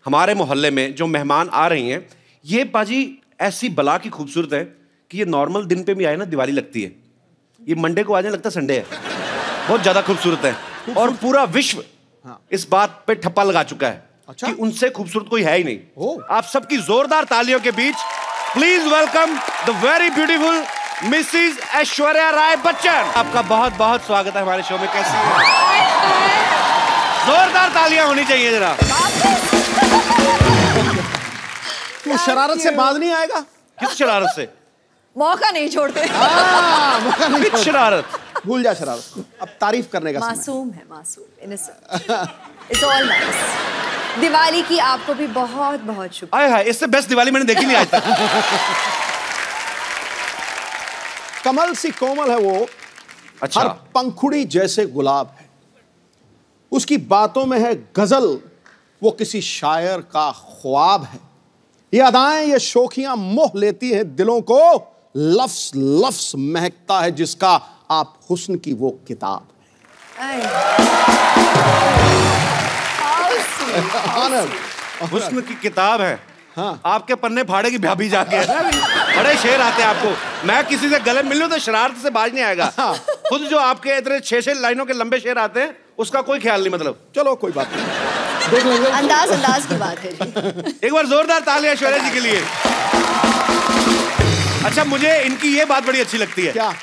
हमारे मोहल्ले में जो मेहमान आ रही हैं, ये पाजी ऐसी बला की खूबसूरत है कि ये नॉर्मल दिन पे भी आए ना दिवाली लगती है, ये मंडे को आ जाए लगता है संडे है। बहुत ज्यादा खूबसूरत है और पूरा विश्व इस बात पे ठप्पा लगा चुका है कि उनसे खूबसूरत कोई है ही नहीं। आप सबकी जोरदार तालियों के बीच please welcome the very beautiful Mrs Aishwarya Rai Bachchan. आपका बहुत बहुत स्वागत है हमारे शो में। कैसी है? जोरदार तालियां होनी चाहिए जरा। तू शरारत से बाज नहीं आएगा? किस शरारत से? मौका नहीं छोड़ते। मौका नहीं छोड़ते। शरारत भूल जा शरारत, अब तारीफ करने का समय। मासूम है, मासूम, innocent. It's all nice. Diwali की आपको भी बहुत बहुत शुक्रिया। आए हाय, इससे बेस्ट दिवाली मैंने देखी नहीं आज तक। कमल सी कोमल है वो, अच्छा। हर पंखुड़ी जैसे गुलाब है, उसकी बातों में है गजल, वो किसी शायर का ख्वाब है। ये अदाएं ये शोखियां मोह लेती है दिलों को, लफ्स लफ्स महकता है जिसका आप हुस्न की वो किताब है। हुस्न की किताब है। हाँ। आपके पन्ने फाड़े की भाभी जाके बड़े शेर आते हैं आपको। मैं किसी से गले मिल लूं तो शरारत से बाज नहीं आएगा। खुद जो आपके इतने 6-6 लाइनों के लंबे शेर आते हैं उसका कोई ख्याल नहीं। मतलब चलो कोई बात नहीं, देख लेंगे। अंदाज की बात है जी। एक बार जोरदार तालियां ऐश्वर्या जी के लिए। अच्छा, मुझे इनकी ये बात बड़ी अच्छी लगती है। क्या?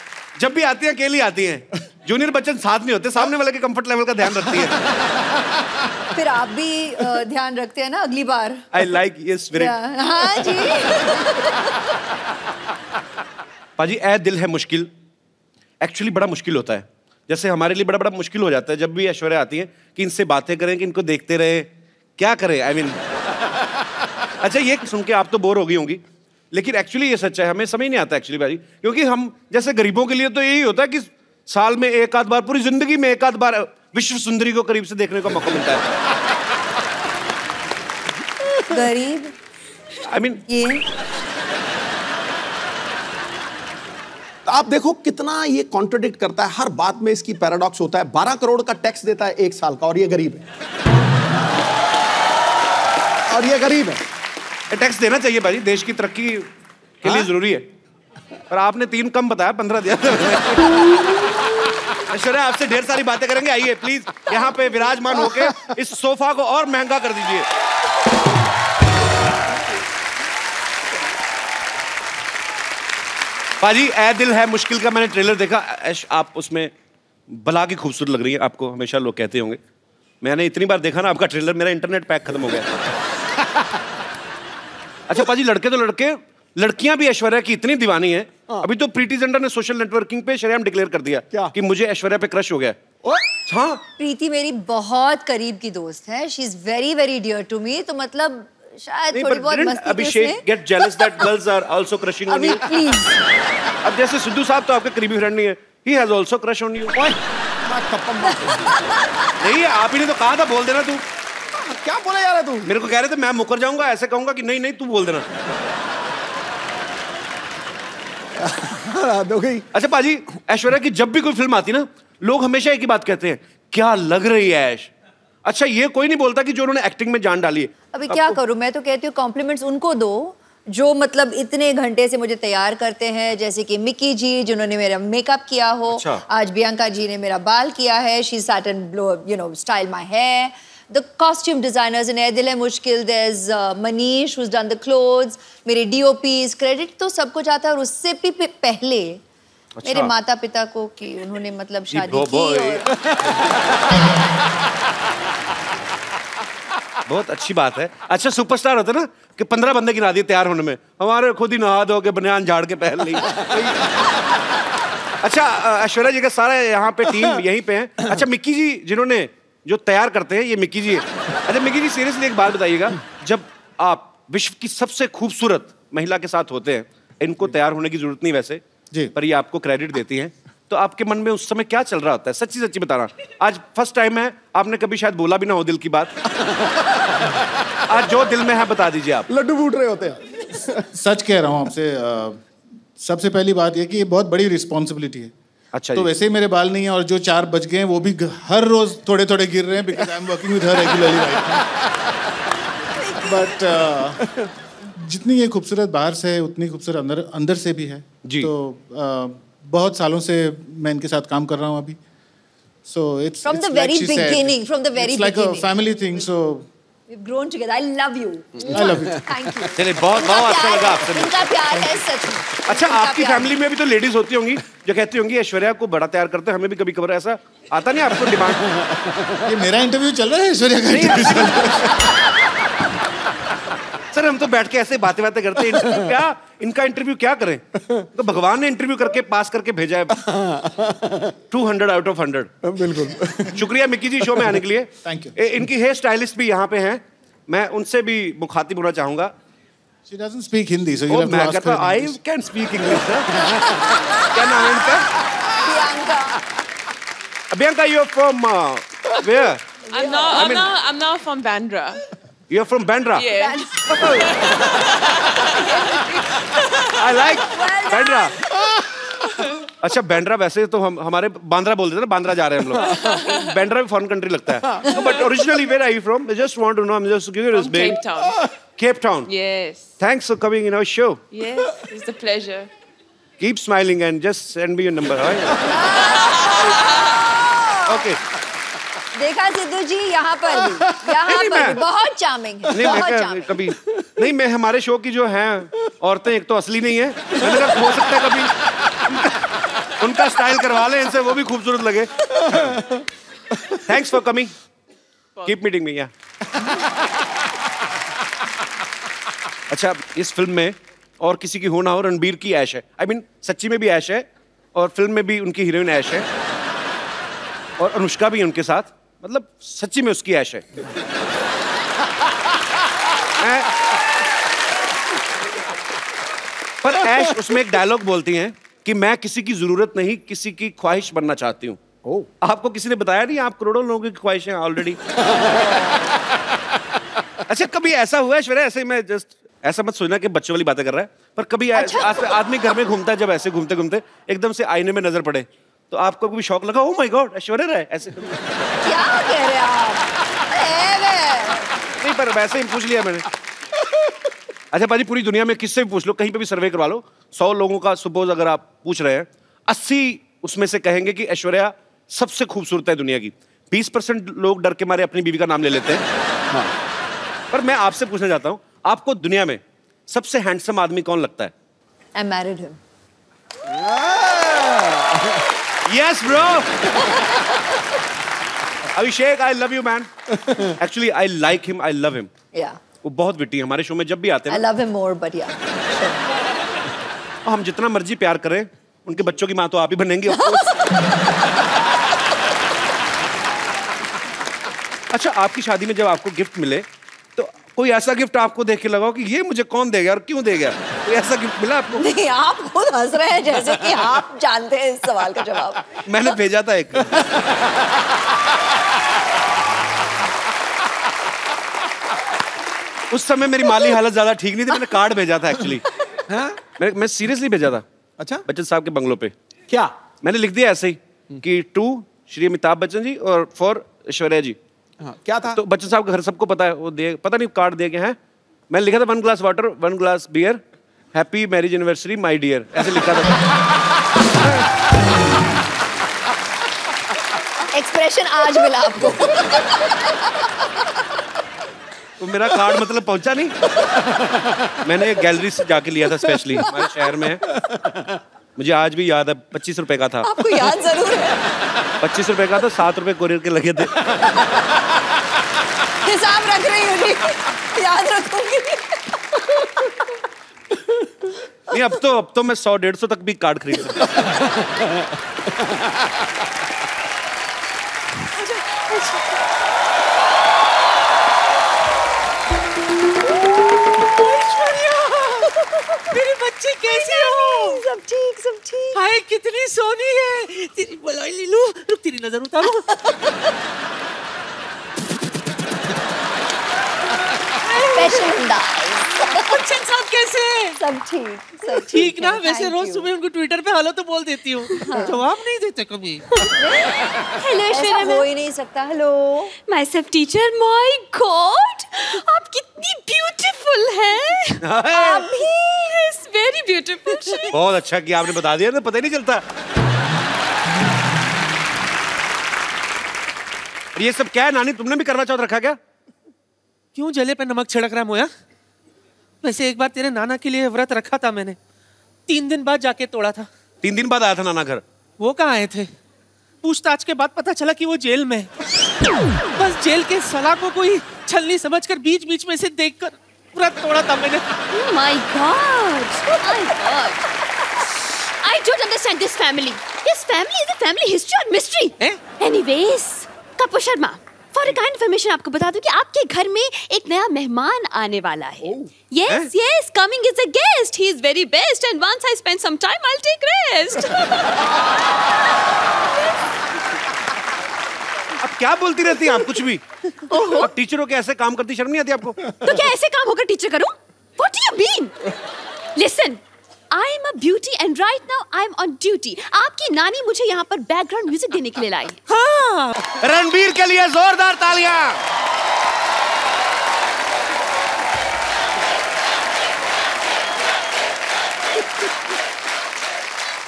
जब भी आती हैं अकेली आती हैं, जूनियर बच्चन साथ नहीं होते, सामने वाले के कंफर्ट लेवल का ध्यान रखती है। फिर आप भी ध्यान रखते हैं ना अगली बार। आई लाइक ये स्पिरिट। हाँ जी। पाजी ऐ दिल है मुश्किल एक्चुअली बड़ा मुश्किल होता है। जैसे हमारे लिए बड़ा बड़ा मुश्किल हो जाता है जब भी ऐश्वर्या आती है कि इनसे बातें करें, कि इनको देखते रहे, क्या करें। आई मीन अच्छा, ये सुन के आप तो बोर हो गई होंगी, लेकिन एक्चुअली ये सच है, हमें समझ नहीं आता एक्चुअली भाई, क्योंकि हम जैसे गरीबों के लिए तो यही होता है कि साल में एक आध बार, पूरी जिंदगी में एक आध बार विश्व सुंदरी को करीब से देखने का मौका मिलता है। गरीब आई मीन ये आप देखो कितना ये कॉन्ट्रडिक्ट करता है, हर बात में इसकी पैराडॉक्स होता है। 12 करोड़ का टैक्स देता है 1 साल का और ये गरीब है। और ये गरीब है। टैक्स देना चाहिए भाई, देश की तरक्की के लिए जरूरी है। पर आपने 3 कम बताया, 15 दिया। ऐश्वर्या आपसे ढेर सारी बातें करेंगे, आइए प्लीज यहाँ पे विराजमान होके इस सोफा को और महंगा कर दीजिए। पाजी ऐ दिल है मुश्किल का मैंने ट्रेलर देखा। ऐश, आप उसमें बला की खूबसूरत लग रही है, आपको हमेशा लोग कहते होंगे। मैंने इतनी बार देखा ना आपका ट्रेलर, मेरा इंटरनेट पैक खत्म हो गया। अच्छा पाजी, लड़के तो लड़के, लड़कियां भी ऐश्वर्या की इतनी दीवानी है। अभी तो प्रीति जिंटा ने सोशल नेटवर्किंग पे शरेआम डिक्लेयर कर दिया क्या? कि मुझे ऐश्वर्या पे क्रश हो गया। हाँ, प्रीति मेरी बहुत करीब की दोस्त है। She is very very dear to me. तो मतलब शायद थोड़ी बहुत मस्ती Abhishek get jealous that girls are also crushing on you. Please. अब जैसे सिद्धू साहब तो आपके करीबी फ्रेंड नहीं है, he has also crush on you. नहीं, आप ही ने तो कहा था बोल देना। तू क्या बोले जा रहा है तू? मेरे को कह रहे थे मैं मुकर जाऊंगा, ऐसे कहूंगा कि नहीं नहीं तू बोल देना। अच्छा पाजी, ऐश्वर्या की जब भी कोई फिल्म आती ना, लोग हमेशा एक ही बात कहते हैं, क्या लग रही है ऐश। अच्छा, ये कोई नहीं बोलता कि जो उन्होंने एक्टिंग में जान डाली है। अभी क्या करूं, मैं तो कहती हूँ कॉम्प्लीमेंट्स उनको दो जो मतलब इतने घंटे से मुझे तैयार करते हैं, जैसे कि मिकी जी जिन्होंने मेरा मेकअप किया हो। अच्छा। आज बियांका जी ने मेरा बाल किया है। She sat and you know style my hair. The costume designers in Ae Dil Hai मुश्किल, there's Manish who's done the clothes, मेरे DOPs, credit तो सबको जाता है। और उससे भी पहले मेरे माता पिता को कि उन्होंने मतलब शादी की। और बहुत अच्छी बात है। अच्छा, सुपरस्टार होते ना कि 15 बंदे गिना दिए तैयार होने में, हमारे खुद ही नहा धो के बनियान झाड़ के पहन ली। अच्छा, ऐश्वर्या जी का सारा यहाँ पे टीम यहीं पे है। अच्छा, मिक्की जी जिन्होंने जो तैयार करते हैं, ये मिक्की जी है। अच्छा मिक्की जी, सीरियसली एक बात बताइएगा, जब आप विश्व की सबसे खूबसूरत महिला के साथ होते हैं, इनको तैयार होने की जरूरत नहीं वैसे जी, पर ये आपको क्रेडिट देती हैं, तो आपके मन में उस समय क्या चल रहा होता है? सच्ची सच्ची बताना। आज फर्स्ट टाइम है, आपने कभी शायद बोला भी ना हो दिल की बात। आज जो दिल में है बता दीजिए आप। लड्डू फूट रहे होते हैं। सच कह रहा हूँ आपसे। सबसे पहली बात यह कि ये बहुत बड़ी रिस्पॉन्सिबिलिटी है। अच्छा, तो वैसे ही मेरे बाल नहीं है, और जो 4 बज गए हैं वो भी हर रोज थोड़े थोड़े गिर रहे हैं, because I am working with her regularly. But जितनी ये खूबसूरत बाहर से है उतनी खूबसूरत अंदर से भी है जी। तो बहुत सालों से मैं इनके साथ काम कर रहा हूँ अभी so it's From it's the like very she said, beginning, from the very it's like beginning. a family thing so We've grown together. I love you. I love you. Thank you. चलिए बहुत बहुत अच्छा लगा आपसे मिलकर। इनका प्यार है सच में। अच्छा इनका आपकी प्यार। फैमिली में भी तो लेडीज होती होंगी जो कहती होंगी ऐश्वर्या को बड़ा तैयार करते हैं, हमें भी कभी कभार ऐसा आता नहीं आपको डिमांड? ये मेरा इंटरव्यू चल रहा है ऐश्वर्या का interview चल रहा है। सर हम तो बैठ के ऐसे बातें करते हैं, इनका इंटरव्यू क्या करें? तो भगवान ने इंटरव्यू करके पास करके भेजा है 200 आउट ऑफ 100। बिल्कुल। शुक्रिया मिक्की जी शो में आने के लिए। Thank you. इनकी हेयर स्टाइलिस्ट भी यहाँ पे हैं, मैं उनसे भी मुखातिब होना चाहूंगा। She doesn't speak Hindi so you'll have to मैं ask कहता her in I English. Can speak English. क्या नाम है इनका? Priyanka. Bianca, you're from where? I'm not from Bandra. You're from Bandra. Yeah. I like Bandra. अच्छा बैंड्रा वैसे तो हम हमारे बांद्रा बोलते थे ना, बांद्रा जा रहे हैं हम लोग। बैंड्रा भी फॉरेन कंट्री लगता है। But originally where are you from? I just want to know. I'm just curious. From Cape Town. Cape Town. Yes. Thanks for coming in our show. Yes, it's a pleasure. Keep smiling and just send me your number. Okay. देखा सिद्धू जी यहाँ पर भी बहुत charming है, नहीं बहुत मैं charming. कभी नहीं, मैं हमारे शो की जो हैं औरतें एक तो असली नहीं है, मैंने कहा हो सकता है कभी उनका स्टाइल करवा लें इनसे, वो भी खूबसूरत लगे। Thanks for coming, keep meeting me. अच्छा इस फिल्म में और किसी की हो ना हो, रणबीर की ऐश है। I mean, सच्ची में भी ऐश है और फिल्म में भी उनकी हीरोइन ऐश है और अनुष्का भी उनके साथ, मतलब सच्ची में उसकी ऐश है। पर ऐश उसमें एक डायलॉग बोलती हैं कि मैं किसी की जरूरत नहीं, किसी की ख्वाहिश बनना चाहती हूँ। आपको किसी ने बताया नहीं आप करोड़ों लोगों की ख्वाहिश हैं ऑलरेडी? अच्छा कभी ऐसा हुआ है ऐश्वर्या, ऐसे मैं जस्ट ऐसा मत सोचना कि बच्चों वाली बातें कर रहा है, पर कभी आदमी घर में घूमता है, जब ऐसे घूमते घूमते एकदम से आईने में नजर पड़े तो आपको भी शौक लगा, oh my God Aishwarya Rai ऐसे? क्या कह रहे हैं आप? नहीं पर वैसे ही पूछ लिया मैंने। अच्छा पाजी पूरी दुनिया में किससे भी पूछ लो, कहीं पे भी सर्वे करवा लो, 100 लोगों का सपोज अगर आप पूछ रहे हैं, 80 उसमें से कहेंगे कि ऐश्वर्या सबसे खूबसूरत है दुनिया की। 20% लोग डर के मारे अपनी बीवी का नाम ले लेते हैं। हाँ। पर मैं आपसे पूछना चाहता हूं, आपको दुनिया में सबसे हैंडसम आदमी कौन लगता है? I married him. Yes bro. Abhishek I love you man. Actually I like him, I love him. Yeah. वो बहुत विटी है, हमारे शो में जब भी आते हैं I love him more, but yeah. हम जितना मर्जी प्यार करें, उनके बच्चों की माँ तो आप ही बनेंगे of course. अच्छा आपकी शादी में जब आपको गिफ्ट मिले तो कोई ऐसा गिफ्ट आपको देख के लगाओ कि ये मुझे कौन देगा और क्यों देगा? कोई ऐसा गिफ्ट मिला आपको? नहीं, आप खुद हंस रहे हैं जैसे कि आप जानते हैं इस सवाल का जवाब। मैंने भेजा था एक। उस समय मेरी माली हालत ज्यादा ठीक नहीं थी, मैंने कार्ड भेजा था एक्चुअली। मैं सीरियसली भेजा था। अच्छा बच्चन साहब के बंगलों पे। क्या मैंने लिख दिया ऐसे ही कि टू श्री अमिताभ बच्चन जी और फॉर ऐश्वर्या जी। हाँ, क्या था? तो बच्चन साहब का घर सबको पता है, वो दे पता नहीं कार्ड दे के हैं। मैंने लिखा था 1 glass water 1 glass beer happy marriage anniversary my dear, ऐसे लिखा था। एक्सप्रेशन आज मिला आपको। तो मेरा कार्ड मतलब पहुंचा नहीं। मैंने एक गैलरी से जाके लिया था स्पेशली, हमारे शहर में है, मुझे आज भी याद है। 25 रुपए का था। आपको याद जरूर है। 25 रुपए का था, 7 रुपए कोरियर के लगे थे। हिसाब रख रही हूँ जी, याद रखूंगी। नहीं अब तो मैं 100-150 तक भी कार्ड खरीद सकता। मेरी बच्ची कैसी हो? सब ठीक, सब ठीक। हाय कितनी सोनी है। तेरी बलाई ले लूं, रुक तेरी नजर उतारूं। बच्चन साहब कैसे हैं? सब ठीक, सब ठीक ना? है, वैसे thank रोज you। सुबह उनको ट्विटर पे हेलो तो बोल देती हूँ, जवाब नहीं देते कभी। हेलो ऐश्वर्या ऐसा हो ही नहीं सकता। Hello my self teacher, my God आप कितनी अभी इज वेरी ब्यूटीफुल। बहुत अच्छा किया आपने बता दिया, तो पता ही नहीं चलता। ये सब क्या है नानी, तुमने भी करवा चौथ रखा क्या? क्यों जले पे नमक छिड़क रहा है मोया? वैसे एक बार तेरे नाना के लिए व्रत रखा था मैंने, 3 दिन बाद जाके तोड़ा था। 3 दिन बाद आया था नाना घर? वो कहाँ आए थे? पूछताछ के बाद पता चला कि वो जेल में। बस जेल के सलाखों को ही छलनी समझकर बीच बीच में से देखकर व्रत तोड़ा था मैंने। Oh my God! My God! I don't understand this family. This family is a family history or mystery. Anyways, Kapoor Sharma, for a kind information आपको बता दूं कि आपके घर में एक नया मेहमान आने वाला है। Yes, yes, coming is a guest. He is very best, and once I spend some time, I'll take rest. अब क्या बोलती रहती हैं आप कुछ भी? अब टीचरों के ऐसे काम करती शर्म नहीं आती आपको? तो क्या ऐसे काम होकर टीचर करूं? What do you mean? Listen, I am a beauty and right now I am on duty. आपकी नानी मुझे यहाँ पर बैकग्राउंड म्यूजिक देने के लिए लाई। हाँ, रणबीर के लिए जोरदार तालियां।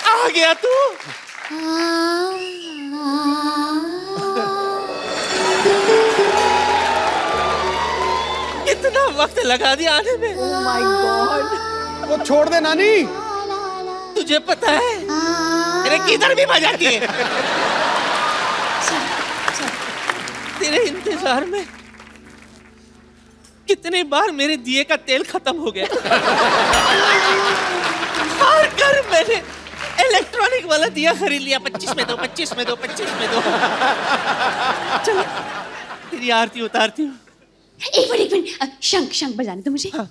आ गया तू। कितना वक्त लगा दिया आने में। Oh my God! वो छोड़ दे नानी। तुझे पता है तेरे किधर भी बजाती है। तेरे इंतजार में कितने बार मेरे दिए का तेल खत्म हो गया। हर घर मैंने इलेक्ट्रॉनिक वाला दिया खरीद लिया। 25 में दो, 25 में दो, 25 में दो। चलो तेरी आरती उतारती हूँ। एक मिनट, शंख शंख बजाने दो मुझे। हाँ।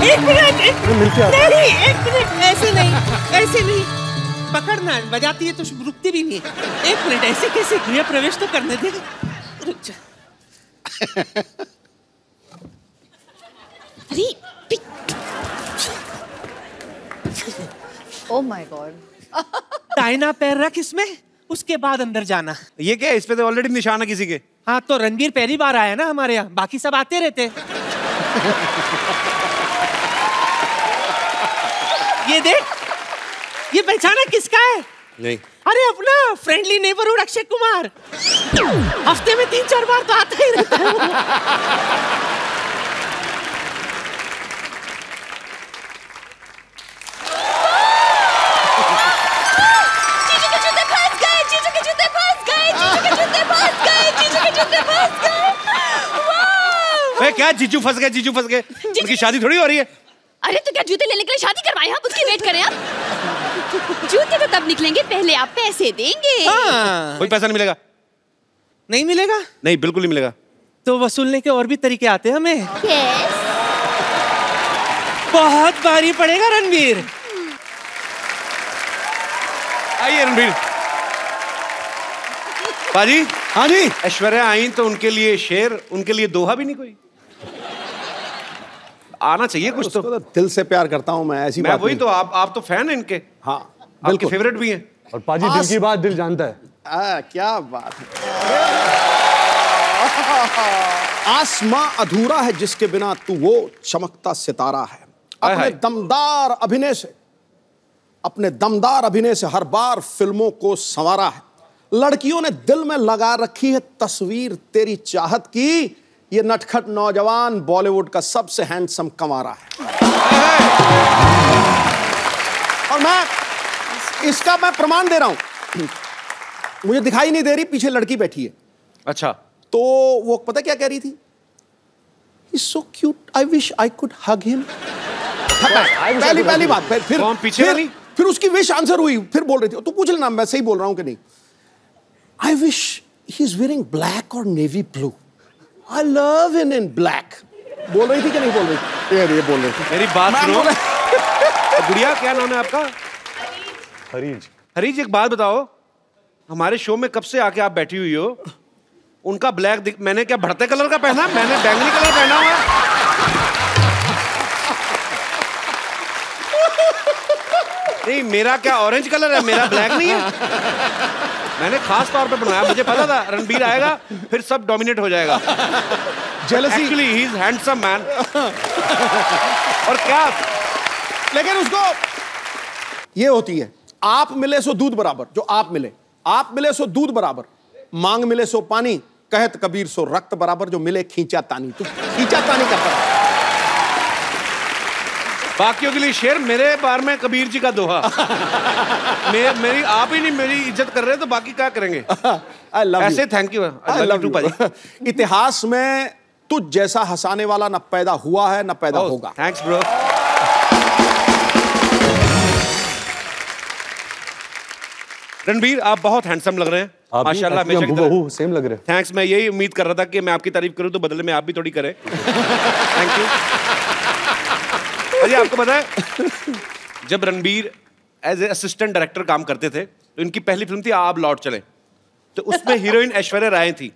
एक मिनट, नहीं, एक मिनट, ऐसे नहीं, ऐसे नहीं। पकड़ना, बजाती है तो रुकती भी नहीं है। एक मिनट, ऐसे कैसे? गृह प्रवेश तो करने दे। रुक जा। अरे Oh my God! दाहिना पैर रख इसमें, उसके बाद अंदर जाना। ये क्या है? इस पे तो ऑलरेडी निशान है किसी के। हाँ, तो रणबीर पहली बार आया ना हमारे यहाँ, बाकी सब आते रहते। ये देख, ये पहचाना किसका है? नहीं। अरे अपना फ्रेंडली नेबरहुड अक्षय कुमार। हफ्ते में 3-4 बार तो आता ही रहता है। जीजू के जूते फंस गए, जीजू के जूते फंस गए, जीजू के जूते फंस गए, जीजू के जूते फंस गए। वाह! क्या जीजू फंस गए? जीजू फंस गए? उनकी शादी थोड़ी हो रही है। अरे तो क्या जूते लेने के लिए शादी करवाएं? आप उसकी वेट करें। आप जूते तो तब निकलेंगे, पहले आप पैसे देंगे। हाँ। कोई पैसा नहीं मिलेगा। नहीं मिलेगा? नहीं, बिल्कुल नहीं मिलेगा। तो वसूलने के और भी तरीके आते हैं हमें। Yes. बहुत भारी पड़ेगा रणबीर। आइए रणबीर। पाजी। हाँ जी। ऐश्वर्या आई तो उनके लिए शेर, उनके लिए दोहा भी नहीं कोई? आना चाहिए कुछ तो। दिल से प्यार करता हूं मैं, ऐसी बात वही नहीं। तो आप तो फैन हैं इनके। हाँ, आपके फेवरेट भी हैं। और पाजी दिल की बात दिल जानता है। क्या बात है। आसमां अधूरा है जिसके बिना तू वो चमकता सितारा है। अपने दमदार अभिनय से हर बार फिल्मों को संवारा है। लड़कियों ने दिल में लगा रखी है तस्वीर तेरी चाहत की। ये नटखट नौजवान बॉलीवुड का सबसे हैंडसम कंवारा है। और इसका मैं प्रमाण दे रहा हूं। मुझे दिखाई नहीं दे रही, पीछे लड़की बैठी है। अच्छा। तो वो पता क्या कह रही थी? He's so cute, I wish I could hug him. पहली बात। फिर उसकी विश आंसर हुई। फिर बोल रही थी, तू पूछ लेना मैं सही बोल रहा हूं कि नहीं। I wish he's wearing black or navy blue. I love him in black. बोल रही थी कि नहीं बोल रही थी? ये बोल रही थी। मेरी बात सुनो। गुड़िया, क्या नाम है आपका? हरीज। हरीज, एक बात बताओ, हमारे शो में कब से आके आप बैठी हुई हो? उनका ब्लैक मैंने क्या बढ़ते कलर का पहना? मैंने बैंगनी कलर पहना हुआ है। नहीं, मेरा क्या ऑरेंज कलर है, मेरा ब्लैक नहीं है। मैंने खास तौर पे बनाया, मुझे पता था रणबीर आएगा फिर सब डोमिनेट हो जाएगा। Jealousy. Actually, he is handsome man. और क्या, लेकिन उसको ये होती है, आप मिले सो दूध बराबर, जो आप मिले सो दूध बराबर, मांग मिले सो पानी, कहत कबीर सो रक्त बराबर, जो मिले खींचा तानी। तू खींचा तानी करता है। बाकियों के लिए शेर, मेरे बार में कबीर जी का दोहा। मेरी आप ही नहीं मेरी इज्जत कर रहे तो बाकी क्या करेंगे? I love ऐसे you. Thank you. I love you. इतिहास में तुझ जैसा हंसाने वाला न पैदा हुआ है न पैदा होगा। Thanks bro. रणबीर, आप बहुत हैंडसम लग रहे हैं माशाल्लाह। हूँ सेम लग रहे हैं। थैंक्स, मैं यही उम्मीद कर रहा था कि मैं आपकी तारीफ करूं तो बदले में आप भी थोड़ी करें। Thank you. अरे आपको पता है, जब Ranbir as a assistant director काम करते थे तो इनकी पहली फिल्म थी आप लौट चले, तो उसमें हीरोइन ऐश्वर्या राय थी।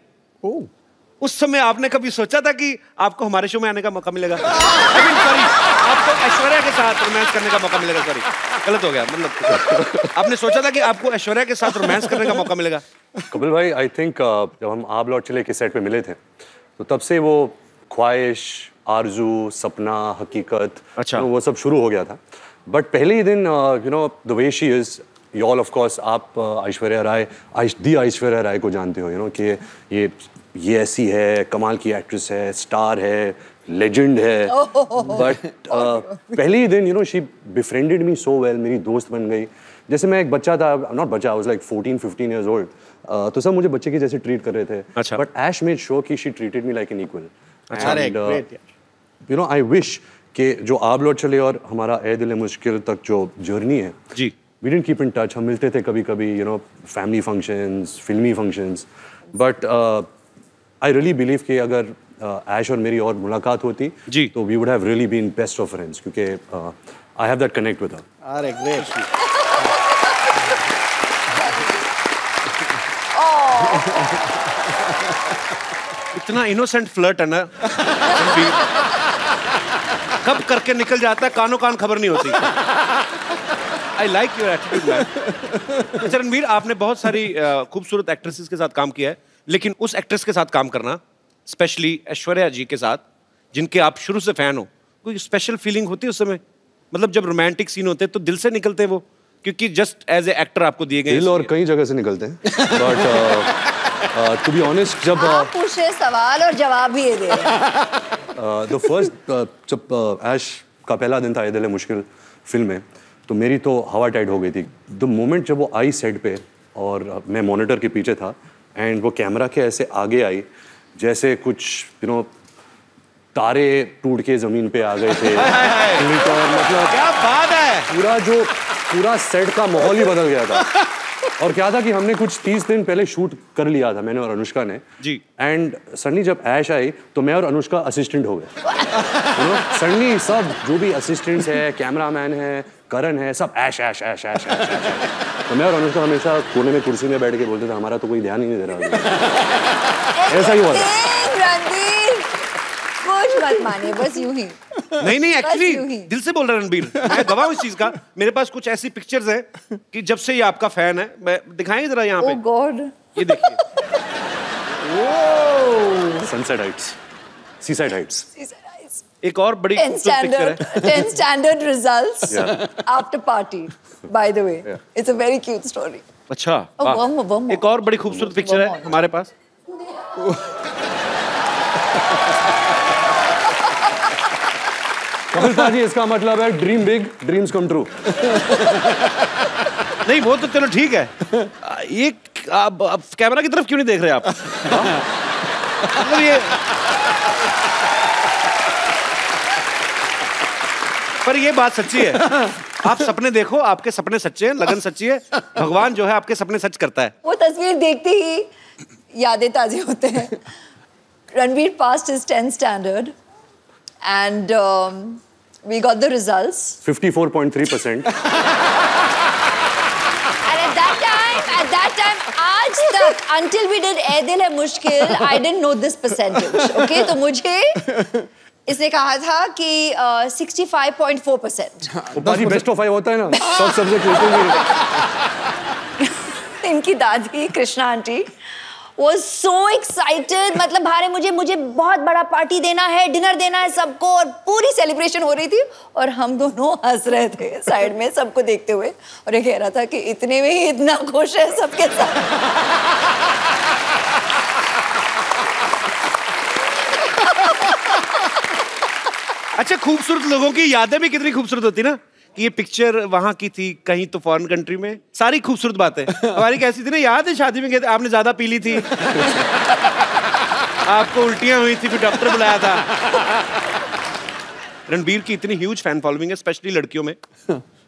उस समय आपने कभी सोचा था कि आपको हमारे शो में आने का मौका मिलेगा? सॉरी, आपको ऐश्वर्या के साथ रोमांस करने का मौका मिलेगा। सॉरी, गलत हो गया, मतलब आपने सोचा था कि आपको ऐश्वर्या के साथ रोमांस करने का मौका मिलेगा? कपिल भाई, आई थिंक जब हम आप लौट चले के सेट पे मिले थे तो तब से वो ख्वाहिश, आरजू, सपना, हकीकत, अच्छा, वो सब शुरू हो गया था। बट पहले ही दिन you know the way she is, you all of course आप ऐश्वर्या राय, ऐश्वर्या राय को जानते हो, यू नो कि ये ऐसी है, कमाल की एक्ट्रेस है, स्टार है, लेजेंड है। बट पहले ही दिन you know she befriended me so well, मेरी दोस्त बन गई। जैसे मैं एक बच्चा था, नॉट बच्चा, I was like 14-15 years old, तो सब मुझे बच्चे की जैसे ट्रीट कर रहे थे। अच्छा। बट ऐश मेड श्योर कि she treated me like an equal. अरे great. You know I wish कि जो आप लौट चले और हमारा ए दिल मुश्किल तक जो जर्नी है जी, we didn't keep in touch. हम मिलते थे कभी कभी, यू नो फैमिली फंक्शंस, फिल्मी functions, but I really believe कि अगर ऐश और मेरी और मुलाकात होती जी तो we would have really been best of friends, क्योंकि I have that connect with her. अरे ग्रेट। इतना इनोसेंट फ्लर्ट है ना, कब करके निकल जाता है, कानों कान खबर नहीं होती। I like your attitude man. अच्छा रणबीर, आपने बहुत सारी खूबसूरत एक्ट्रेसेस के साथ काम किया है, लेकिन उस एक्ट्रेस के साथ काम करना, स्पेशली ऐश्वर्या जी के साथ, जिनके आप शुरू से फैन हो, कोई स्पेशल फीलिंग होती है उस समय? मतलब जब रोमांटिक सीन होते हैं तो दिल से निकलते हैं वो, क्योंकि जस्ट एज ए एक्टर आपको दिए गए दिल और कई जगह से निकलते हैं। बट टू बी ऑनेस्ट, जब आप पूछ रहे सवाल और जवाब भी ये दे रहे हैं। द फर्स्ट जब ऐश का पहला दिन था ए दिल मुश्किल फिल्म में, तो मेरी तो हवा टाइट हो गई थी। द मोमेंट जब वो आई सेट पे और मैं मॉनिटर के पीछे था एंड वो कैमरा के ऐसे आगे आई, जैसे कुछ यू नो तारे टूट के जमीन पे आ गए थे। मतलब क्या बात है, पूरा सेट का माहौल ही बदल गया था। और क्या था कि हमने कुछ 30 दिन पहले शूट कर लिया था, मैंने और अनुष्का ने जी। एंड सडनली जब ऐश आई तो मैं और अनुष्का असिस्टेंट हो गए। सडनली सब जो भी असिस्टेंट्स है, कैमरामैन है, करण है, सब ऐश ऐश ऐश ऐश ऐश। तो मैं और अनुष्का हमेशा कोने में कुर्सी में बैठ के बोलते थे, हमारा तो कोई ध्यान ही नहीं दे रहा। ऐसा ही हुआ था। कुछ मत मानिए, बस यूं ही। नहीं एक्चुअली दिल से बोल रहा है रणबीर, मैं गवाह हूं इस चीज का। मेरे पास कुछ ऐसी पिक्चर्स हैं कि जब से ये आपका फैन है, मैं दिखाएंगे जरा यहाँ पे। ओह गॉड, ये देखिए, सनसेट हाइट्स, सीसाइड हाइट्स। एक और बड़ी खूबसूरत पिक्चर है, 10 standard results after party. By the way, it's a very cute story. अच्छा, one more. एक और बड़ी खूबसूरत पिक्चर है हमारे पास। कपिल पाजी, इसका मतलब है dream big, dreams come true. नहीं वो तो चलो ठीक है, ये आप कैमरा की तरफ क्यों नहीं देख रहे आप? मतलब ये पर ये बात सच्ची है, आप सपने देखो, आपके सपने सच्चे हैं, लगन सच्ची है, भगवान जो है आपके सपने सच करता है। वो तस्वीर देखते ही यादें ताज़ी होते हैं। Ranveer passed his 10th standard, and we got the results. 54.3%. And at that time, आज तक, until we did Ae Dil Hai Mushkil, I didn't know this percentage. Okay, तो मुझे इसने कहा था कि 65.4%. बाजी बेस्ट ऑफ 5 होता है ना, सब सब्जेक्ट लेते हैं। इनकी दादी Krishna aunty was so excited, मतलब भारे मुझे बहुत बड़ा पार्टी देना है, डिनर देना है सबको, और पूरी सेलिब्रेशन हो रही थी और हम दोनों हंस रहे थे साइड में सबको देखते हुए, और ये कह रहा था कि इतने में ही इतना खुश है सबके साथ। अच्छा, खूबसूरत लोगों की यादें भी कितनी खूबसूरत होती ना, कि ये पिक्चर वहां की थी, कहीं तो फॉरेन कंट्री में, सारी खूबसूरत बातें। हमारी कैसी थी ना, याद है शादी में गए थे, आपने ज्यादा पी ली थी, आपको उल्टियां हुई थी, फिर डॉक्टर बुलाया था। रणबीर की इतनी ह्यूज फैन फॉलोइंग है, स्पेशली लड़कियों में,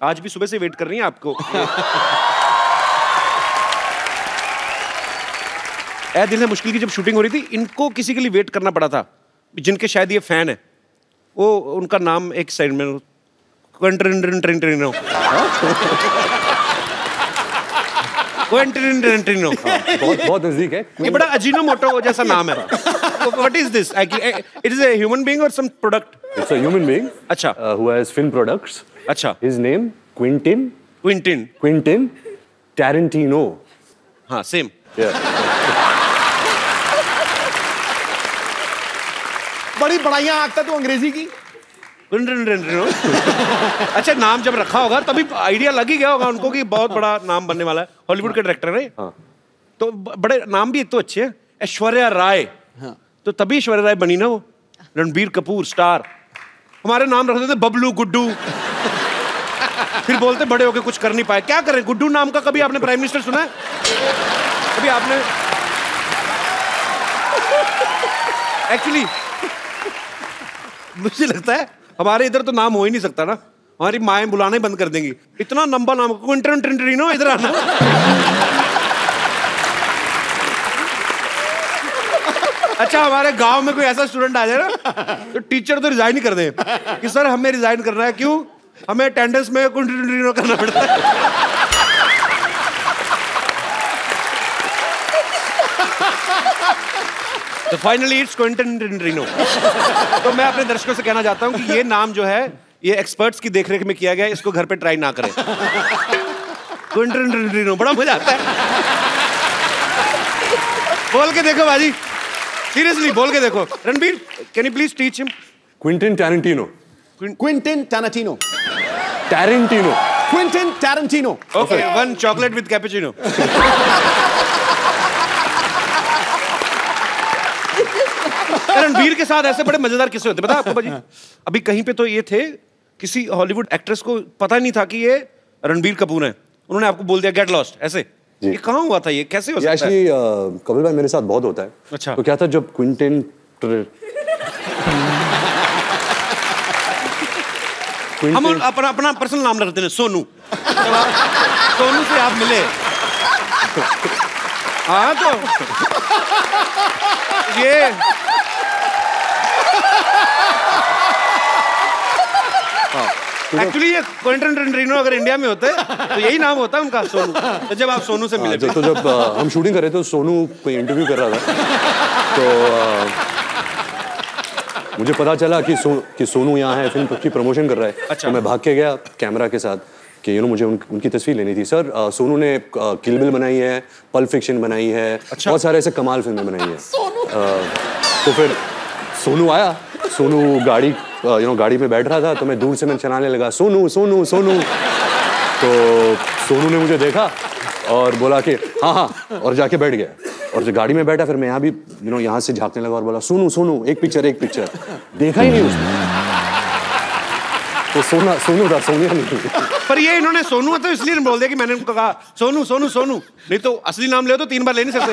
आज भी सुबह से वेट कर रही हैं आपको। ए दिल है मुश्किल की जब शूटिंग हो रही थी, इनको किसी के लिए वेट करना पड़ा था, जिनके शायद ये फैन है, वो उनका नाम एक साइड में क्वेंटिनो बहुत नजदीक है। ये बड़ा अजीनोमोटो जैसा नाम है। What is this? It is a human being or some product? It's a human being. अच्छा। Who has film products. अच्छा। His name Quentin Tarantino. हाँ, same. Yeah. बड़ी बड़ाइयां आंकता तू अंग्रेजी की। अच्छा, नाम जब रखा होगा तभी आइडिया लग ही गया होगा उनको कि बहुत बड़ा नाम बनने वाला है। हॉलीवुड के डायरेक्टर है। हाँ। तो बड़े नाम भी एक तो अच्छे हैं। ऐश्वर्या राय। हाँ। तो तभी ऐश्वर्या राय बनी ना वो। रणबीर कपूर स्टार। हमारे नाम रख देते बबलू, गुड्डू। फिर बोलते बड़े होके कुछ कर नहीं पाए। क्या करें, गुड्डू नाम का कभी आपने प्राइम मिनिस्टर सुना है? कभी आपने? एक्चुअली मुझे लगता है हमारे इधर तो नाम हो ही नहीं सकता ना, हमारी माएं बुलाना ही बंद कर देंगी। इतना लंबा नाम, क्विंटनो, इधर आना। अच्छा, हमारे गांव में कोई ऐसा स्टूडेंट आ जाए ना, तो टीचर तो रिजाइन ही कर दे कि सर हमें रिजाइन करना है। क्यों? हमें अटेंडेंस में क्विंटनो करना पड़ता है। तो फाइनली इट्स क्विंटन टिनो। तो मैं अपने दर्शकों से कहना चाहता हूं कि ये नाम जो है ये एक्सपर्ट्स की देखरेख में किया गया है, इसको घर पे ट्राई ना करें। क्विंटन टिनो बड़ा मजा आता है। बोल के देखो बाजी, सीरियसली बोल के देखो। Ranbir, can you please teach him? Quentin Tarantino. Okay, one chocolate with cappuccino. Ranbir के साथ ऐसे बड़े मजेदार किस्से होते, पता आपको बाजी? अभी कहीं पे तो ये थे, किसी हॉलीवुड एक्ट्रेस को पता नहीं था कि ये रणबीर कपूर है, उन्होंने आपको बोल दिया गेट लॉस्ट। ऐसे ये कहाँ हुआ था? ये कैसे हो सकता है? एक्चुअली कपिल भाई मेरे साथ बहुत होता है। अच्छा। तो क्या था, जब क्विंटन हम अपना पर्सनल नाम रखते हैं सोनू। सोनू से आप मिले। हाँ, तो ये एक्चुअली ये क्विंटन टिनो अगर इंडिया में होते तो यही नाम होता उनका, सोनू। तो जब आप सोनू से मिले, तो जब हम शूटिंग कर रहे थे तो सोनू कोई इंटरव्यू कर रहा था, तो मुझे पता चला कि सोनू यहाँ है, फिल्म की प्रमोशन कर रहा है। अच्छा। तो मैं भाग के गया कैमरा के साथ कि मुझे उनकी तस्वीर लेनी थी। सर, सोनू ने किल बिल बनाई है, पल्प फिक्शन बनाई है। अच्छा। बहुत सारे ऐसे कमाल फिल्में बनाई है। तो फिर सोनू आया, सोनू गाड़ी में बैठ रहा था, तो मैं दूर से चलाने लगा सोनू सोनू सोनू। तो सोनू ने मुझे देखा और बोला कि हाँ, और जाके बैठ गया। और जो गाड़ी में बैठा, फिर मैं यहाँ भी यहाँ से झांकने लगा और बोला सोनू सोनू, एक पिक्चर। देखा ही नहीं उसने, तो सोनू था, सोनिया नहीं। पर ये इन्होंने सोनू तो इसलिए बोल दिया कि मैंने उनको कहा सोनू सोनू सोनू, नहीं तो असली नाम ले तो 3 बार ले नहीं सकते।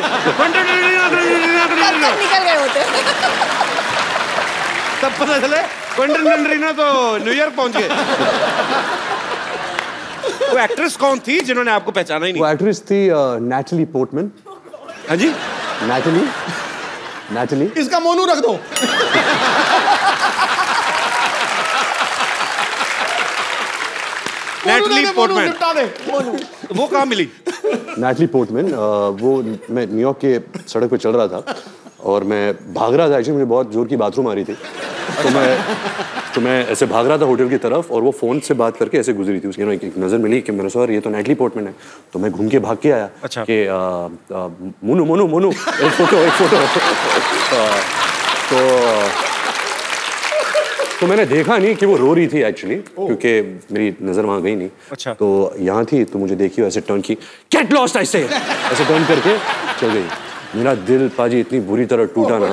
निकल गए होते। तब पता चले क्विंटन टिनो तो न्यूयॉर्क पहुंच गए। वो एक्ट्रेस कौन थी जिन्होंने आपको पहचाना ही नहीं? वो एक्ट्रेस थी नैटली पोर्टमैन। हाँ जी, नैटली नैटली। इसका मोनू रख दो। नैटली पोर्टमैन, निपटा दे। वो कहाँ मिली? नैटली पोर्टमैन, वो मैं न्यूयॉर्क के सड़क पे चल रहा था और मैं भाग रहा था। एक्चुअली मुझे बहुत जोर की बाथरूम आ रही थी, तो मैं ऐसे भाग रहा था होटल की तरफ और वो फ़ोन से बात करके ऐसे गुजरी थी। उसकी एक नज़र मिली कि मेरे सर ये तो नैटली पोर्टमैन है। तो मैं घूम के भाग के आया। अच्छा। कि मोनू मोनू मोनू एक फ़ोटो तो मैंने देखा नहीं कि वो रो रही थी एक्चुअली, क्योंकि मेरी नज़र वहाँ गई नहीं। अच्छा। तो यहाँ थी तो मुझे देखी ऐसे टर्न की, गेट लॉस्ट ऐसे टर्न करके चल गई। मेरा दिल पाजी इतनी बुरी तरह टूटा ना,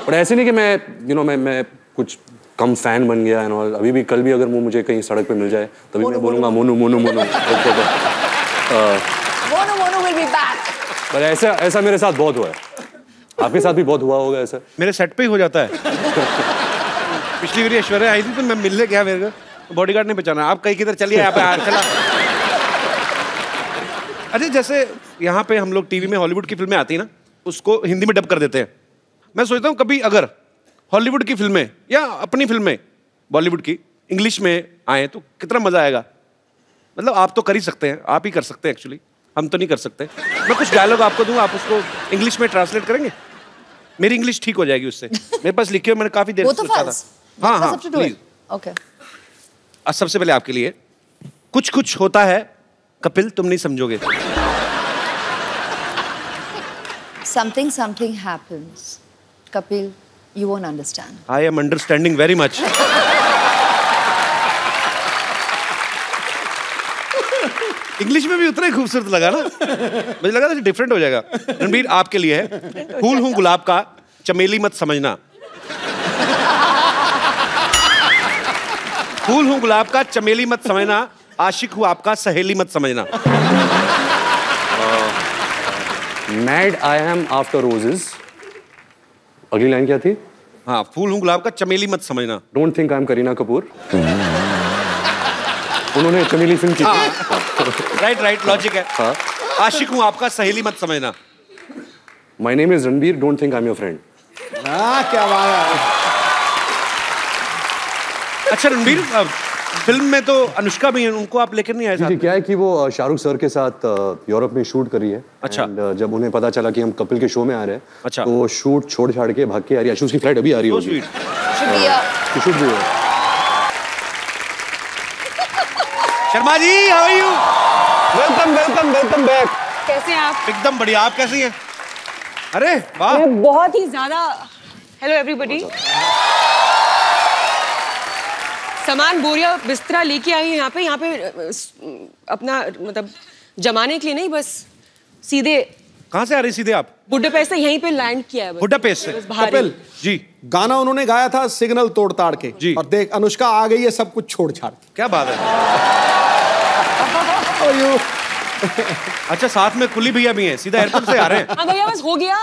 पर ऐसे नहीं कि मैं कुछ कम फैन बन गया एंड ऑल। अभी भी कल भी अगर वो मुझे कहीं सड़क पे मिल जाए तभी मैं बोलूँगा मोनू मोनू मोनू। पर ऐसा मेरे साथ बहुत हुआ है। आपके साथ भी बहुत हुआ होगा ऐसा? मेरे सेट पे ही हो जाता है। पिछली बार ऐश्वर्या आई थी तो मैं मिलने गया, मेरे को बॉडीगार्ड ने पहचाना, आप कहीं किधर चलिए यहाँ पे चला। अरे जैसे यहाँ पे हम लोग टीवी में हॉलीवुड की फिल्में आती है ना, उसको हिंदी में डब कर देते हैं। मैं सोचता हूँ कभी अगर हॉलीवुड की फिल्में या अपनी फिल्में बॉलीवुड की इंग्लिश में आए तो कितना मजा आएगा। मतलब आप तो कर ही सकते हैं, आप ही कर सकते हैं एक्चुअली, हम तो नहीं कर सकते। मैं कुछ डायलॉग आपको दूंगा, आप उसको इंग्लिश में ट्रांसलेट करेंगे, मेरी इंग्लिश ठीक हो जाएगी उससे। मेरे पास लिखे हुए, मैंने काफी देर से सोचा था। हाँ प्लीज। ओके। सबसे पहले आपके लिए, कुछ कुछ होता है कपिल, तुम नहीं समझोगे। Something happens. Kapil, you won't understand. I am understanding very much. English में भी उतना ही खूबसूरत लगा ना, मुझे लगा था डिफरेंट हो जाएगा। रणबीर आपके लिए है, फूल हूँ गुलाब का, चमेली मत समझना। फूल हूँ गुलाब का, चमेली मत समझना, आशिक हूँ आपका, सहेली मत समझना। Mad I am after roses. अगली लाइन क्या थी? हाँ, फूल हूँ गुलाब का, चमेली मत समझना। Don't think I am Kareena Kapoor. उन्होंने चमेली फिल्म की थी। राइट, लॉजिक है। हाँ। आशिक हूँ आपका, सहेली मत समझना। My name is Ranbir, don't think I am your friend. क्या बात है। अच्छा रणबीर, फिल्म में तो अनुष्का भी है, उनको आप लेकर नहीं आए साथ में? क्या है कि वो शाहरुख सर के साथ यूरोप में शूट कर रही है। अच्छा। जब उन्हें पता चला कि हम कपिल के शो में आ रहे हैं, अच्छा, तो वो शूट छोड़ छाड़ के भाग के आ रही है। उसकी फ्लाइट अभी आ रही होगी। शूट भी है। Sharma ji, how are you? Welcome back. कैसे हैं आप? एकदम बढ़िया, आप कैसी हैं? अरे वाह, बहुत ही ज्यादा। Hello everybody. सामान बोरिया बिस्तरा लेके आई हूँ यहाँ पे अपना मतलब जमाने के लिए नहीं, बस सीधे। कहाँ से आ रही सीधे आप? बुडापेस्ट से यहीं पे लैंड किया है। बुडापेस्ट से? कपिल जी, गाना उन्होंने गाया था सिग्नल तोड़ ताड़ के जी, और देख अनुष्का आ गई है सब कुछ छोड़ छाड़ के। क्या बात है। अच्छा, साथ में कुली भैया भी हैं, सीधा एयरपोर्ट से आ रहे हैं? हाँ भैया, बस हो गया।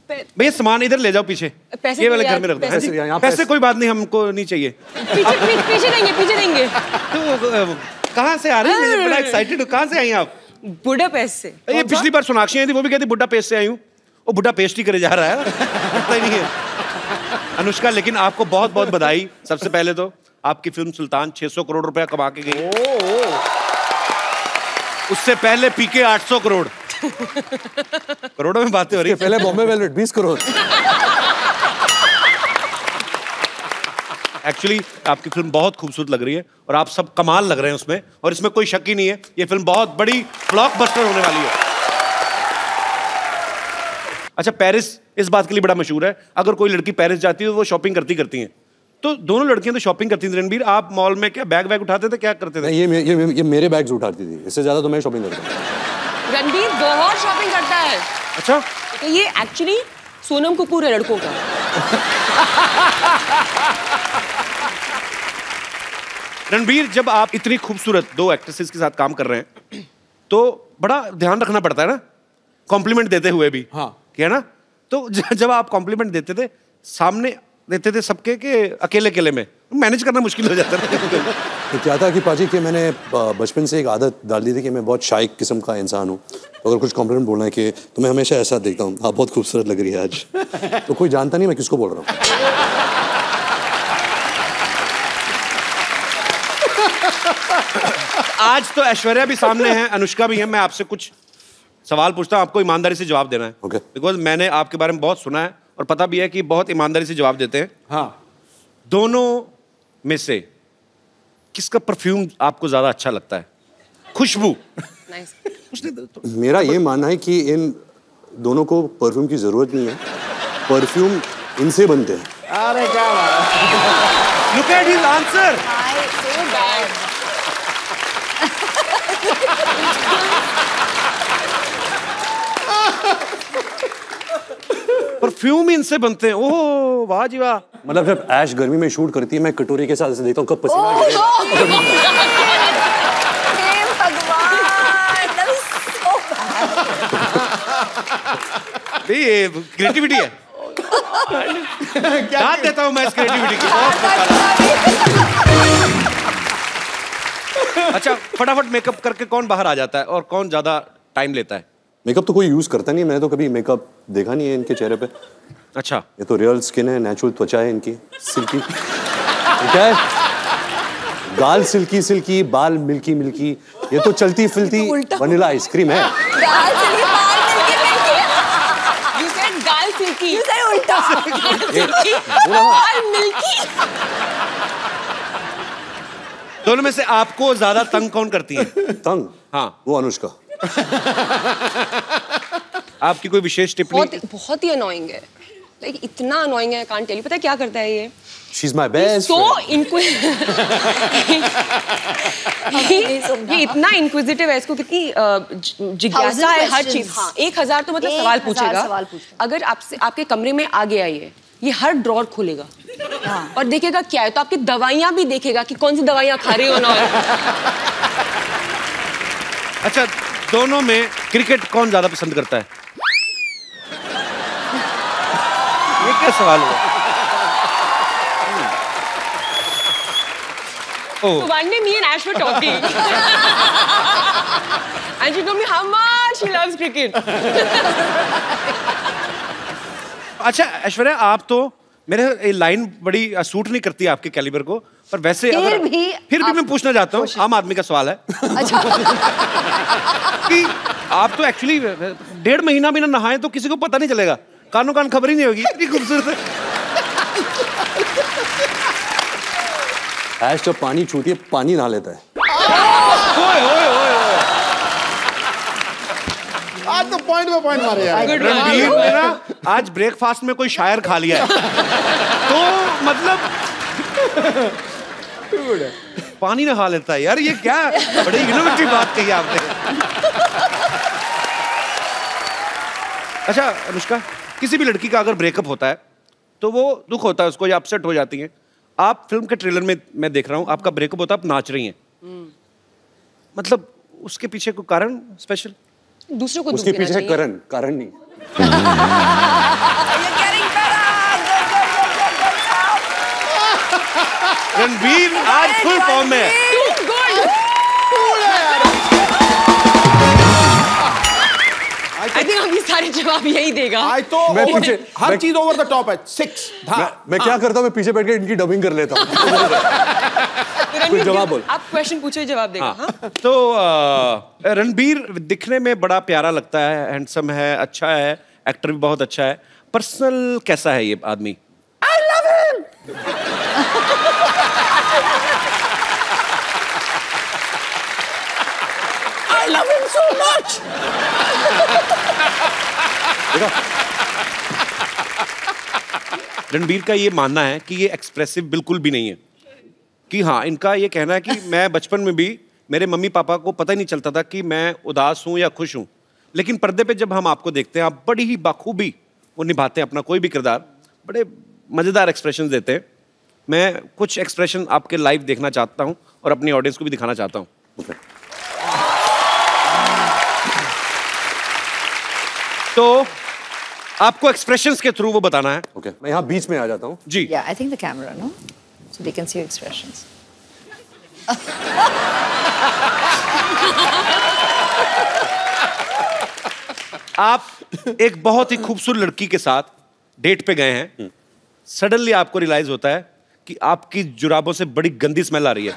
भैया सामान इधर ले जाओ पीछे, पैसे ये वाले घर में रख दो। पैसे कोई बात नहीं, हमको नहीं चाहिए। पीछे देंगे। तो कहाँ से आ रही है? बड़ा एक्साइटेड, कहाँ से आई आप? बुडापेस्ट से। ये पिछली बार सोनाक्षी आई थी, वो भी कहती बुडापेस्ट से आई हूँ। वो बुडापेस्ट ही करे जा रहा है, पता ही नहीं है। अनुष्का, लेकिन आपको बहुत बहुत बधाई। सबसे पहले तो आपकी फिल्म सुल्तान 600 करोड़ रुपया कमा के गई। उससे पहले पीके 800 करोड़। करोड़ों में बातें हो रही है। पहले बॉम्बे वेलवेट 20 करोड़। एक्चुअली आपकी फिल्म बहुत खूबसूरत लग रही है और आप सब कमाल लग रहे हैं उसमें, और इसमें कोई शक ही नहीं है, ये फिल्म बहुत बड़ी ब्लॉकबस्टर होने वाली है। अच्छा, पेरिस इस बात के लिए बड़ा मशहूर है, अगर कोई लड़की पेरिस जाती है तो वो शॉपिंग करती हैं। तो दोनों लड़कियां तो शॉपिंग करती थी। रणबीर, आप मॉल में क्या बैग उठाते थे, क्या करते थे? ये मेरे बैग्स उठाती थी, इससे ज्यादा तो मैं शॉपिंग करता हूँ। रणबीर बहुत शॉपिंग करता है। अच्छा, तो ये एक्चुअली सोनम कपूर है लड़कों का। रणबीर, जब आप इतनी खूबसूरत दो एक्ट्रेसेस के साथ काम कर रहे हैं तो बड़ा ध्यान रखना पड़ता है ना, कॉम्प्लीमेंट देते हुए भी। हाँ, क्या ना? तो जब आप कॉम्प्लीमेंट देते थे, सामने देते थे सबके, के अकेले में मैनेज करना मुश्किल हो जाता है। तो क्या था कि पाजी कि मैंने बचपन से एक आदत डाल दी थी कि मैं बहुत शाय किस्म का इंसान हूँ। तो अगर कुछ कॉम्प्लीमेंट बोलना है कि तो मैं हमेशा ऐसा देखता हूँ, आप बहुत खूबसूरत लग रही है आज। तो कोई जानता नहीं मैं किसको बोल रहा हूँ। आज तो ऐश्वर्या भी सामने है, अनुष्का भी है। मैं आपसे कुछ सवाल पूछता हूँ, आपको ईमानदारी से जवाब देना है। ओके। बिकॉज मैंने आपके बारे में बहुत सुना है और पता भी है कि बहुत ईमानदारी से जवाब देते हैं। हाँ। दोनों में से किसका परफ्यूम आपको ज्यादा अच्छा लगता है? खुशबू। मेरा ये मानना है कि इन दोनों को परफ्यूम की जरूरत नहीं है, परफ्यूम इनसे बनते हैं। अरे क्या बात है। Look at his answer. Perfume इनसे बनते हैं। ओह वाह जी वाह। मतलब जब ऐश गर्मी में शूट करती है, मैं कटोरी के साथ ऐसे देखता हूँ कब पसीना गिरेगा। ये क्रिएटिविटी है। क्या देता हूँ मैं इस क्रिएटिविटी की। अच्छा, फटाफट मेकअप करके कौन बाहर आ जाता है और कौन ज्यादा टाइम लेता है? मेकअप तो कोई यूज करता नहीं, मैंने तो कभी मेकअप देखा नहीं है इनके चेहरे पे। अच्छा, ये तो रियल स्किन है, नेचुरल त्वचा है इनकी, सिल्की। क्या है? गाल सिल्की सिल्की, बाल मिल्की मिल्की, ये तो चलती फिरती वनीला आइसक्रीम है। गाल सिल्की, उल्टा। बाल मिल्की। दोनों में से आपको ज्यादा तंग कौन करती है? तंग? हाँ, वो अनुष्का। आपकी कोई विशेष टिप्पणी? बहुत ही अनोइंग है, लाइक इतना अनोइंग है, कांट टेल यू। पता है क्या करता है ये? She's my best friend. ये इतना इंक्विजिटिव है, इसको कितनी जिज्ञासा है हर चीज। हाँ, 1000 तो मतलब सवाल पूछेगा। अगर आपसे आपके कमरे में आ गया ये हर ड्रॉर खोलेगा और देखेगा क्या है, तो आपकी दवाइयां भी देखेगा कि कौन सी दवाइयां खा रही हो ना। अच्छा, दोनों में क्रिकेट कौन ज्यादा पसंद करता है? ये क्या सवाल हुआ? So one day me and Ash were talking and she told me how much she loves cricket. अच्छा ऐश्वर्या, आप तो मेरे लाइन बड़ी सूट नहीं करती आपके कैलिबर को, पर वैसे फिर भी मैं पूछना चाहता हूँ, आम आदमी का सवाल है। अच्छा। कि आप तो एक्चुअली 1.5 महीना भी ना नहाए तो किसी को पता नहीं चलेगा, कानों कान खबर ही नहीं होगी, इतनी खूबसूरत है। ऐश जब पानी छूती है, पानी नहा लेता है। आज तो पॉइंट पे पॉइंट मारे यार। रणबीर ने ना आज ब्रेकफास्ट में कोई शायर खा लिया है। तो मतलब पानी नहा लेता है यार, ये क्या बड़ी इनोवेटिव बात कही आपने। अच्छा अनुष्का, किसी भी लड़की का अगर ब्रेकअप होता है तो वो दुख होता है उसको, या अपसेट हो जाती है। आप फिल्म के ट्रेलर में मैं देख रहा हूँ, आपका ब्रेकअप होता है, आप नाच रही हैं। मतलब उसके पीछे कोई कारण स्पेशल? दूसरों को उसके पीछे कारण नहीं। रणबीर आज फुल फॉर्म में है। I think अभी सारे जवाब यही देगा। तो मैं पीछे हर चीज ओवर द टॉप है। 6 मैं क्या करता हूँ, मैं पीछे बैठ के इनकी डबिंग कर लेता हूँ। कोई जवाब बोल। आप क्वेश्चन पूछो, जवाब देगा। हाँ? तो रणबीर दिखने में बड़ा प्यारा लगता है, हैंडसम है, अच्छा है, एक्टर भी बहुत अच्छा है। पर्सनल कैसा है ये आदमी? I love him! I love him so much! Ranbir का ये मानना है कि ये एक्सप्रेसिव बिल्कुल भी नहीं है। कि हाँ, इनका ये कहना है कि मैं बचपन में भी मेरे मम्मी पापा को पता ही नहीं चलता था कि मैं उदास हूँ या खुश हूँ, लेकिन पर्दे पे जब हम आपको देखते हैं, आप बड़ी ही बाखूबी वो निभाते हैं अपना कोई भी किरदार, बड़े मज़ेदार एक्सप्रेशन देते हैं। मैं कुछ एक्सप्रेशन आपके लाइव देखना चाहता हूँ और अपनी ऑडियंस को भी दिखाना चाहता हूँ। तो आपको एक्सप्रेशंस के थ्रू वो बताना है। ओके, मैं यहाँ बीच में आ जाता हूँ। जी। Yeah, I think the camera, no? So they can see your expressions. आप एक बहुत ही खूबसूरत लड़की के साथ डेट पे गए हैं, सडनली आपको रियलाइज होता है कि आपकी जुराबों से बड़ी गंदी स्मेल आ रही है।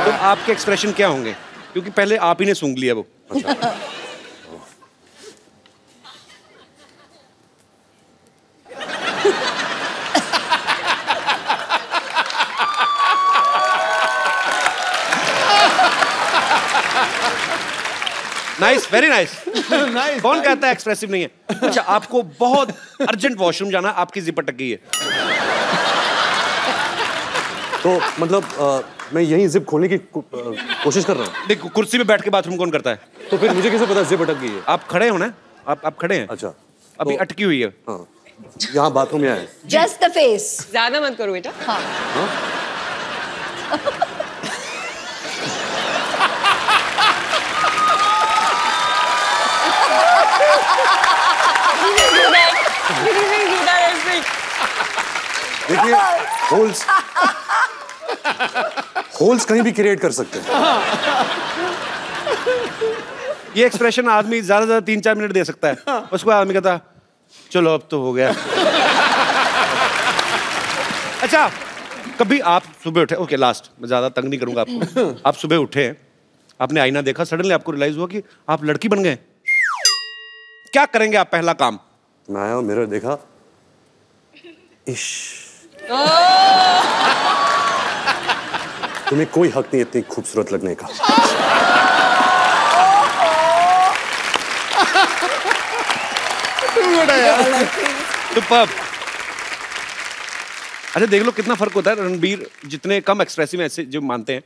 तो आपके एक्सप्रेशन क्या होंगे? क्योंकि पहले आप ही ने सूंघ लिया वो। Nice, very nice. कौन कहता है एक्सप्रेसिव नहीं है? अच्छा, आपको बहुत अर्जेंट वॉशरूम जाना, आपकी जिप अटक गई है। तो मतलब मैं यहीं जिप खोलने की कोशिश कर रहा हूँ। देखो, कुर्सी पे बैठ के बाथरूम कौन करता है? तो फिर मुझे कैसे पता जिप अटक गई है? आप खड़े हो ना, आप खड़े हैं। अच्छा, अभी तो, अटकी हुई है। हाँ, यहाँ बाथरूम यहाँ है। Just the face. ज्यादा मत करो बेटा। हाँ। देखिए, होल्स कहीं भी क्रिएट कर सकते हैं। ये एक्सप्रेशन आदमी ज्यादा से ज्यादा 3-4 मिनट दे सकता है, उसको आदमी कहता चलो अब तो हो गया। अच्छा, कभी आप सुबह उठे, ओके लास्ट, मैं ज्यादा तंग नहीं करूंगा आपको। आप सुबह उठे, आपने आईना देखा, सडनली आपको रियलाइज हुआ कि आप लड़की बन गए। क्या करेंगे आप पहला काम? मैं आया, मिरर देखा, इश, तुम्हें कोई हक नहीं इतनी खूबसूरत लगने का। सुपर्ब। अच्छा, देख लो कितना फर्क होता है। रणबीर जितने कम एक्सप्रेसिव ऐसे जो मानते हैं,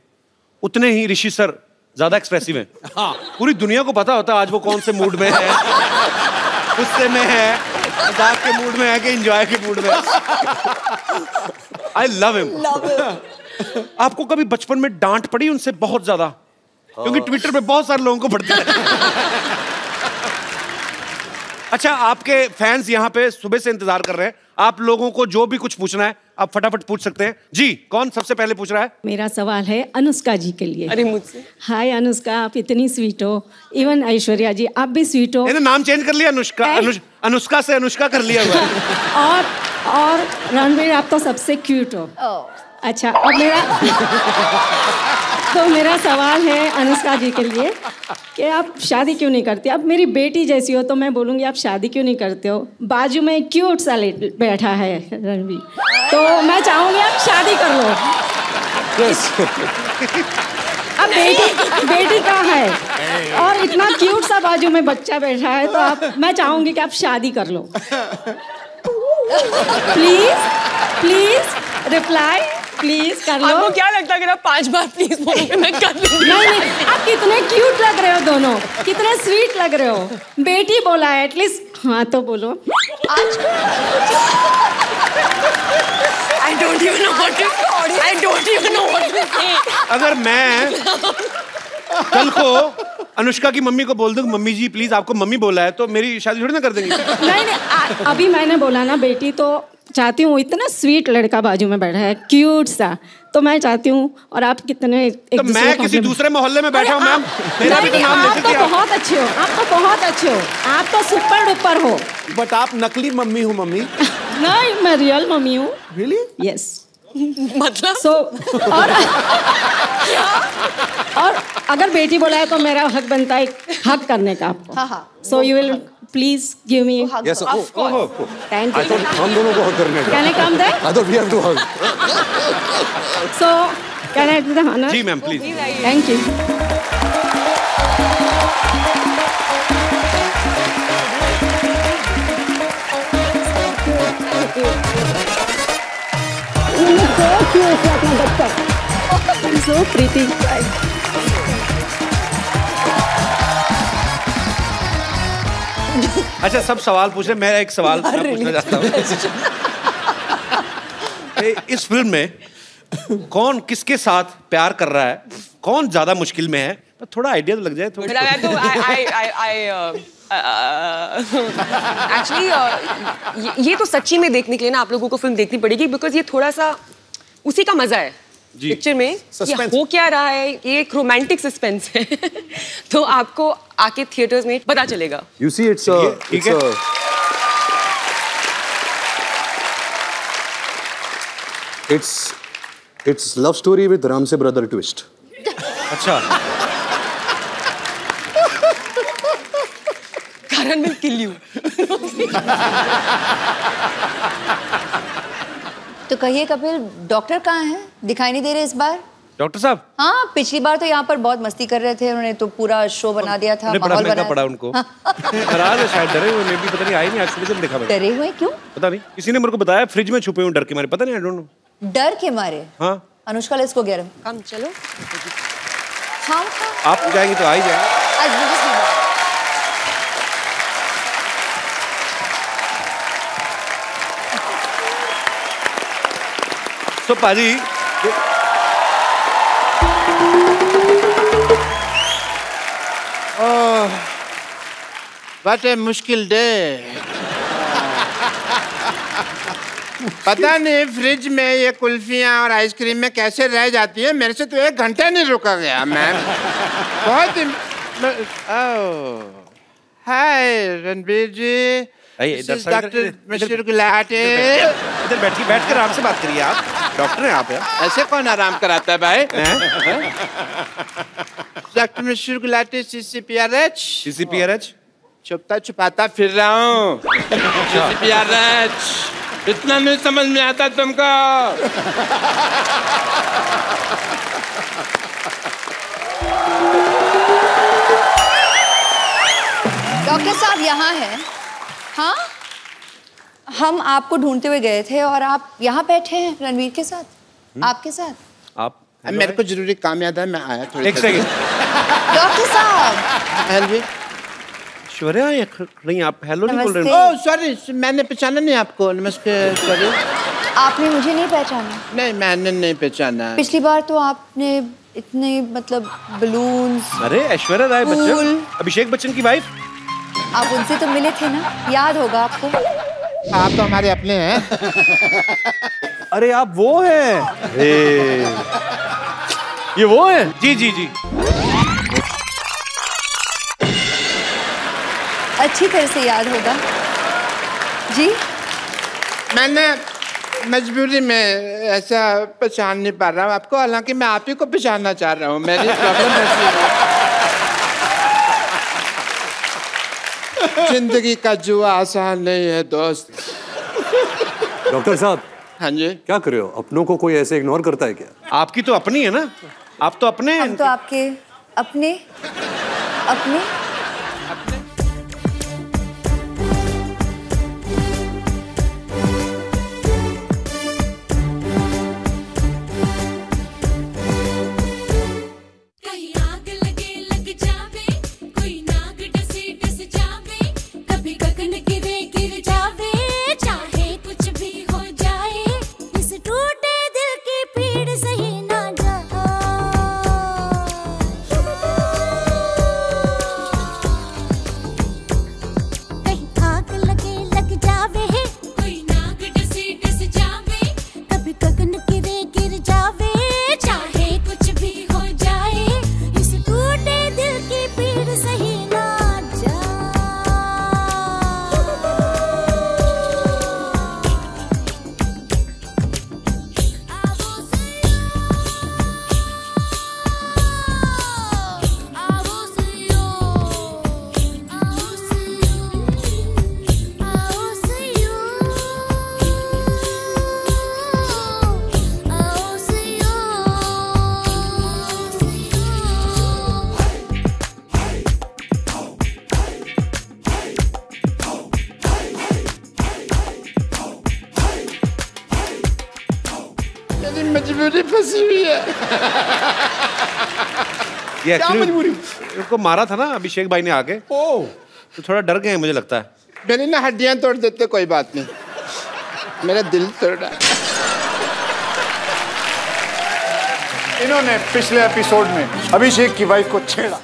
उतने ही ऋषि सर ज्यादा एक्सप्रेसिव हैं। हाँ, पूरी दुनिया को पता होता है आज वो कौन से मूड में है, गुस्से में है, मजाक के मूड में है कि एंजॉय के मूड में। I love him. आपको कभी बचपन में डांट पड़ी उनसे बहुत ज्यादा? क्योंकि ट्विटर पे बहुत सारे लोगों को पड़ती है। अच्छा, आपके फैंस यहाँ पे सुबह से इंतजार कर रहे हैं, आप लोगों को जो भी कुछ पूछना है आप फटाफट पूछ सकते हैं। जी, कौन सबसे पहले पूछ रहा है? मेरा सवाल है अनुष्का जी के लिए। अरे मुझसे? हाय अनुष्का, आप इतनी स्वीट हो। इवन ऐश्वर्या जी, आप भी स्वीट हो। नाम चेंज कर लिया, अनुष्का। अनुष्का से अनुष्का कर लिया हुआ है। और रणबीर, आप तो सबसे क्यूट हो। अच्छा, अब मेरा सवाल है अनुष्का जी के लिए कि आप शादी क्यों नहीं करती? अब मेरी बेटी जैसी हो तो मैं बोलूँगी आप शादी क्यों नहीं करते हो? बाजू में क्यूट सा बैठा है रणबीर, तो मैं चाहूँगी आप शादी कर लो। अब बेटी कहाँ है और इतना क्यूट सा बाजू में बच्चा बैठा है, तो मैं चाहूँगी कि आप शादी कर लो। प्लीज रिप्लाई प्लीज कर लो। आपको क्या लगता है अगर आप 5 बार प्लीज बोलोगे मैं कर लूंगी? नहीं, आप कितने क्यूट लग रहे हो दोनों, कितने स्वीट लग रहे हो। बेटी बोला है, एटलीस्ट हाँ तो बोलो। I don't even know what to say. अगर मैं कल को अनुष्का की मम्मी को बोल दूं मम्मी जी प्लीज आपको मम्मी बोला है, तो मेरी शादी थोड़ी ना कर देंगी। नहीं, अभी मैंने बोला ना बेटी, तो चाहती हूँ, इतना स्वीट लड़का बाजू में बैठा है क्यूट सा, तो मैं चाहती हूँ। और आप कितने तो मैं किसी दूसरे मोहल्ले में बैठा हूँ मैम, मेरा भी तो नाम आप तो बहुत अच्छे हो, आप तो बहुत अच्छे हो, आप तो सुपर डुपर हो। बट आप नकली मम्मी हो मम्मी। नहीं, मैं रियल मम्मी हूँ। रियली? यस। मतलब और अगर बेटी बोला है तो मेरा हक बनता है हक करने का आपको। So you will please give me. Yes, thank I you. thought हम दोनों को हक करने का। Can I come there? I thought we have to hug. So can I do the honor? जी ma'am please. Thank you. So pretty. अच्छा, सब सवाल पूछ रहे, मैं एक सवाल पूछना चाहता हूँ। इस फिल्म में कौन किसके साथ प्यार कर रहा है, कौन ज्यादा मुश्किल में है? तो थोड़ा आइडिया तो लग जाए। थोड़ा एक्चुअली ये तो सच्ची में देखने के लिए ना आप लोगों को फिल्म देखनी पड़ेगी, बिकॉज ये थोड़ा सा उसी का मजा है। पिक्चर में ये हो क्या रहा है, ये एक रोमांटिक सस्पेंस है। तो आपको आके थिएटर्स में पता चलेगा। You see, it's love story with Ram se brother twist. अच्छा। Karan will kill you. तो कहिए कपिल, डॉक्टर कहाँ हैं? दिखाई नहीं दे रहे इस बार। डॉक्टर साहब? हाँ, पिछली बार तो यहाँ पर बहुत मस्ती कर रहे थे, उन्होंने तो पूरा शो बना दिया था, माहौल बनाया। पड़ा उनको। नाराज है शायद, डरे हुए, मे भी पता नहीं, आए नहीं आज सुबह जब देखा मैंने। डरे हुए क्यों? पता नहीं, किसी ने मेरे को बताया फ्रिज में छुपे हुए डर के मारे, पता नहीं, आई डोंट नो। डर के मारे? हाँ। Anushka let's go get him. Come चलो। हाँ। आप जाएंगे तो आ ही जाएंगे। तो पाजी व्हाट ए मुश्किल डे। पता नहीं फ्रिज में ये कुल्फियाँ और आइसक्रीम में कैसे रह जाती है, मेरे से तो 1 घंटा नहीं रुका गया मैम। बहुत ही। हाय रणबीर जी, डॉक्टर मिस्टर गुलाटी। इधर बैठिए, बैठकर आराम से बात करिए। आप डॉक्टर हैं आप? ऐसे कौन आराम कराता है भाई? Doctor mister Gulati, CCPRH। CCPRH? छुपता छुपाता फिर रहा हूँ। CCPRH इतना नहीं समझ में आता तुमको? डॉक्टर साहब यहाँ हैं। हाँ, हम आपको ढूंढते हुए गए थे और आप यहाँ बैठे हैं रणवीर के साथ, आपके साथ। आप? मेरे को जरूरी काम याद है, मैं आया थोड़ी। एक सेकंड। डॉक्टर साहब। हेलो। ऐश्वर्या नहीं, आप हेलो नहीं बोल रहे? ओह सॉरी, मैंने पहचाना नहीं आपको। नमस्ते। सॉरी, आपने मुझे नहीं पहचाना? नहीं, मैंने नहीं पहचाना। पिछली बार तो आपने इतने मतलब बलून्स। अरे ऐश्वर्या राय बच्चन, अभिषेक बच्चन की वाइफ। आप उनसे तो मिले थे ना, याद होगा आपको। आप तो हमारे अपने हैं। अरे आप वो हैं? ये वो हैं? जी जी जी। अच्छी तरह से याद होगा जी। मैंने मजबूरी में ऐसा पहचान नहीं पा रहा हूँ आपको, हालांकि मैं आप ही को पहचानना चाह रहा हूँ। मेरी प्रॉब्लम ऐसी है। जिंदगी का जुआ आसान नहीं है दोस्त। डॉक्टर साहब। हाँ जी। क्या कर रहे हो? अपनों को कोई ऐसे इग्नोर करता है क्या? आपकी तो अपनी है ना, आप तो अपने। हम तो आपके अपने अपने। मजबूरी फंसी हुई है। ये एक्चुअली उनको मारा था ना अभिषेक भाई ने आके, तो थोड़ा डर गए मुझे लगता है। मेरी ना हड्डियां तोड़ देते, कोई बात नहीं, मेरा दिल तोड़ा। इन्होंने पिछले एपिसोड में अभिषेक की वाइफ को छेड़ा।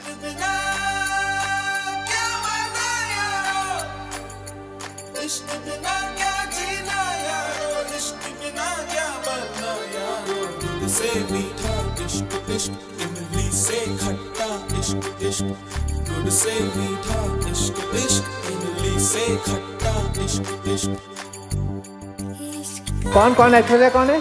से मीठा इश्क इश्क इमली से खट्टा इश्क इश्क गुड़ से मीठा इश्क इश्क इमली से खट्टा इश्क इश्क। कौन कौन ऐश्वर्या कौन है?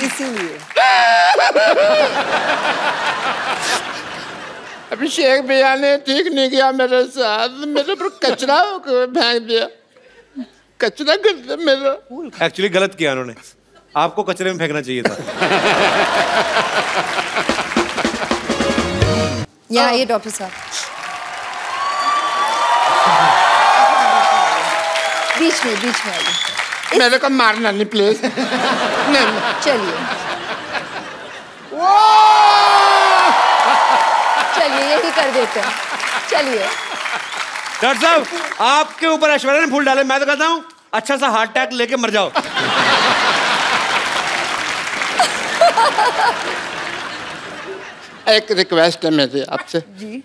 इसीलिए अभिषेक भैया ने ठीक नहीं किया मेरे साथ, मेरे पर कचरा फेंक दिया, कचरा कर दिया मेरा। एक्चुअली गलत किया उन्होंने, आपको कचरे में फेंकना चाहिए था। यहाँ ये डॉक्टर साहब बीच में आइए। मेरे को मारना नहीं प्लीज। नहीं चलिए यही कर देते हैं। चलिए डॉक्टर साहब, आपके ऊपर ऐश्वर्या ने फूल डाले, मैं तो कहता हूँ अच्छा सा हार्ट अटैक लेके मर जाओ। एक रिक्वेस्ट है मेरी आपसे जी।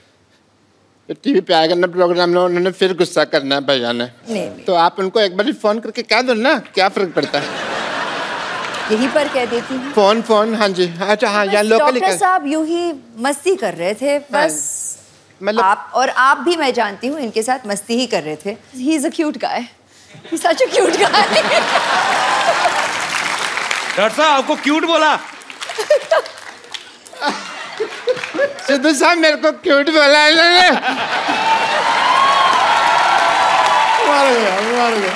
टीवी पे आएगा ना प्रोग्राम में, उन्होंने फिर गुस्सा करना है भैया ने। नहीं। तो आप उनको एक बार फोन करके कह दो ना, क्या फर्क पड़ता है? यहीं पर कह देती हूँ। फोन हाँ जी। अच्छा हाँ, यहाँ लोकल। डॉक्टर साहब यूं ही मस्ती कर रहे थे बस, मतलब आप भी, मैं जानती हूँ, इनके साथ मस्ती ही कर रहे थे। He is a cute guy, he such a cute guy. Doctor साहब आपको क्यूट बोला? सिद्धू साहब मेरे को क्यूट बोला है इन्होंने।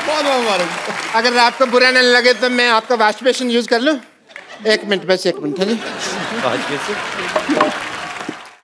बहुत अगर आपको बुरा नहीं लगे तो मैं आपका वॉश बेसिन यूज कर लूं? 1 मिनट, बस 1 मिनट है जी। Wash basin